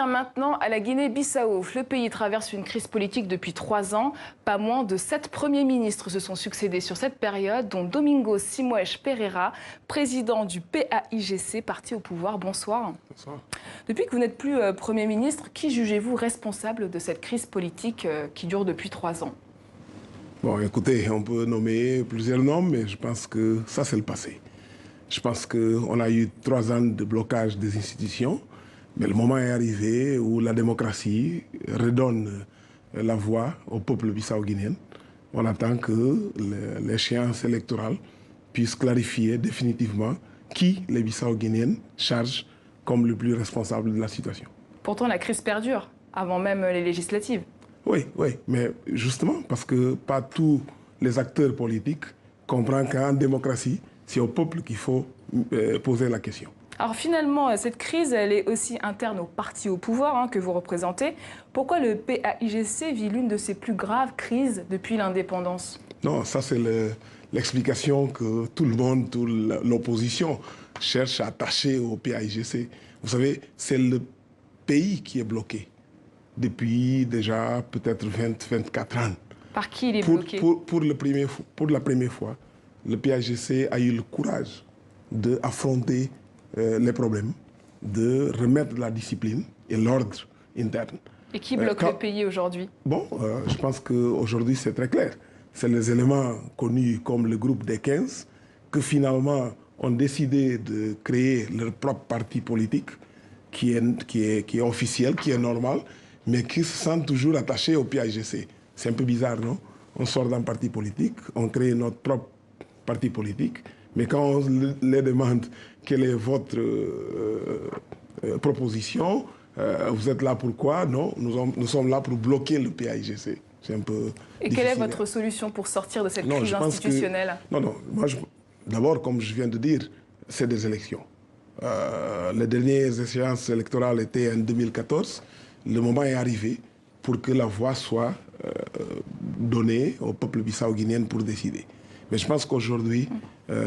vient maintenant à la Guinée-Bissau. Le pays traverse une crise politique depuis 3 ans. Pas moins de 7 premiers ministres se sont succédés sur cette période, dont Domingos Simoes Pereira, président du PAIGC, parti au pouvoir. Bonsoir. Bonsoir. Depuis que vous n'êtes plus Premier ministre, qui jugez-vous responsable de cette crise politique qui dure depuis 3 ans? Bon, écoutez, on peut nommer plusieurs noms, mais je pense que ça, c'est le passé. Je pense qu'on a eu 3 ans de blocage des institutions, mais le moment est arrivé où la démocratie redonne la voix au peuple bissau-guinéen. On attend que l'échéance électorale puisse clarifier définitivement qui les Bissau-guinéens chargent comme le plus responsable de la situation. Pourtant, la crise perdure, avant même les législatives. Oui, mais justement, parce que pas tous les acteurs politiques comprennent qu'en démocratie, c'est au peuple qu'il faut poser la question. Alors finalement, cette crise, elle est aussi interne au parti au pouvoir que vous représentez. Pourquoi le PAIGC vit l'une de ses plus graves crises depuis l'indépendance? Non, ça c'est l'explication que tout le monde, toute l'opposition cherche à attacher au PAIGC. Vous savez, c'est le pays qui est bloqué depuis déjà peut-être 24 ans. Par qui il est bloqué? Pour la première fois, le PAIGC a eu le courage d'affronter les problèmes, de remettre la discipline et l'ordre interne. Et qui bloque le pays aujourd'hui? Bon, je pense qu'aujourd'hui c'est très clair. C'est les éléments connus comme le groupe des 15 que finalement ont décidé de créer leur propre parti politique qui est officiel, qui est normal, mais qui se sentent toujours attachés au PAIGC. C'est un peu bizarre, non? On sort d'un parti politique, on crée notre propre parti politique, mais quand on les demande quelle est votre proposition, vous êtes là pour quoi? Non, nous sommes là pour bloquer le PAIGC. C'est un peu Et quelle est votre solution pour sortir de cette crise institutionnelle? Non, moi, d'abord, comme je viens de dire, c'est des élections. Les dernières échéances électorales étaient en 2014. Le moment est arrivé pour que la voix soit donnée au peuple bissau-guinéen pour décider. Mais je pense qu'aujourd'hui,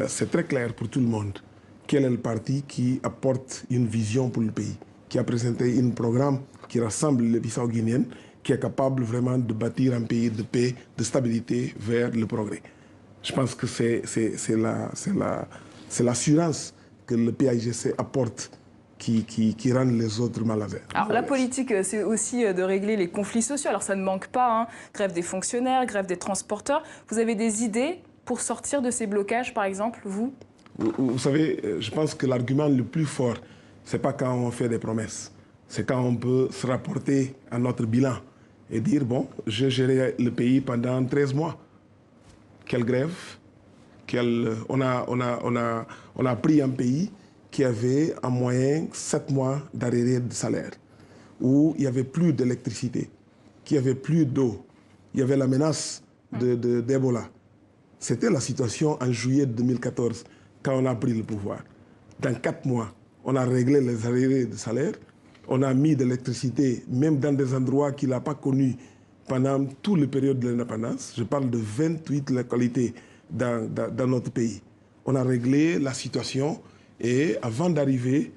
c'est très clair pour tout le monde quel est le parti qui apporte une vision pour le pays, qui a présenté un programme qui rassemble les Bissau-guinéens, qui est capable vraiment de bâtir un pays de paix, de stabilité vers le progrès. Je pense que c'est l'assurance que le PAIGC apporte qui rend les autres mal à l'aise. Alors la politique, c'est aussi de régler les conflits sociaux. Alors ça ne manque pas, grève des fonctionnaires, grève des transporteurs. Vous avez des idées pour sortir de ces blocages, par exemple, vous? Vous savez, je pense que l'argument le plus fort, ce n'est pas quand on fait des promesses. C'est quand on peut se rapporter à notre bilan et dire, bon, j'ai géré le pays pendant 13 mois. Quelle grève? On a pris un pays qui avait en moyenne 7 mois d'arrêt de salaire, où il n'y avait plus d'électricité, qu'il n'y avait plus d'eau, il y avait la menace d'Ebola. C'était la situation en juillet 2014, quand on a pris le pouvoir. Dans 4 mois, on a réglé les arrêts de salaire, on a mis de l'électricité, même dans des endroits qu'il n'a pas connus pendant toute la période de l'indépendance. Je parle de 28 localités dans notre pays. On a réglé la situation et avant d'arriver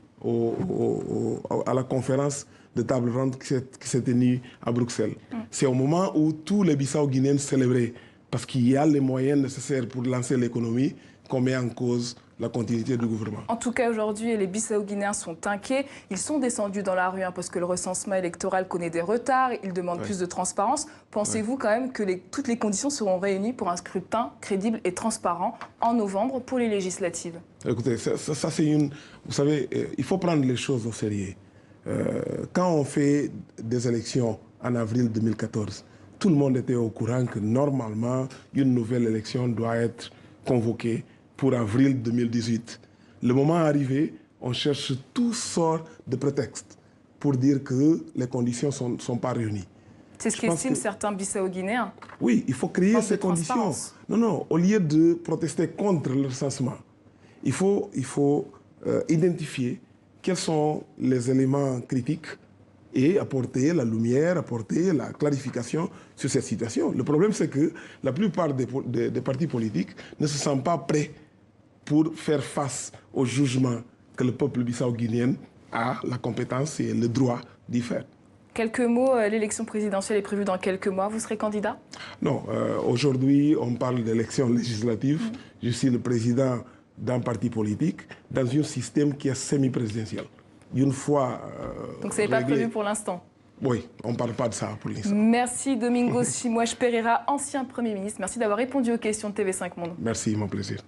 à la conférence de table ronde qui s'est tenue à Bruxelles, c'est au moment où tous les Bissau-guinéens célébraient, parce qu'il y a les moyens nécessaires pour lancer l'économie, qu'on met en cause la continuité du gouvernement. En tout cas, aujourd'hui, les Bissau-guinéens sont inquiets. Ils sont descendus dans la rue parce que le recensement électoral connaît des retards. Ils demandent plus de transparence. Pensez-vous quand même que toutes les conditions seront réunies pour un scrutin crédible et transparent en novembre pour les législatives? Écoutez, ça c'est une... Vous savez, il faut prendre les choses au sérieux. Quand on fait des élections en avril 2014, tout le monde était au courant que normalement, une nouvelle élection doit être convoquée pour avril 2018. Le moment arrivé, on cherche toutes sortes de prétextes pour dire que les conditions ne sont pas réunies. C'est ce qu'estiment certains Bissau-guinéens. Oui, il faut créer ces conditions. Non, au lieu de protester contre le recensement, il faut identifier quels sont les éléments critiques et apporter la lumière, apporter la clarification sur cette situation. Le problème, c'est que la plupart des partis politiques ne se sentent pas prêts pour faire face au jugement que le peuple bissau-guinéen a la compétence et le droit d'y faire. Quelques mots, l'élection présidentielle est prévue dans quelques mois. Vous serez candidat? Non, aujourd'hui, on parle d'élection législative. Je suis le président d'un parti politique dans un système qui est semi-présidentiel. Une fois... Donc ce n'est pas prévu pour l'instant? Oui, on ne parle pas de ça pour l'instant. Merci Domingos Simões Pereira, ancien Premier ministre. Merci d'avoir répondu aux questions de TV5 Monde. Merci, mon plaisir.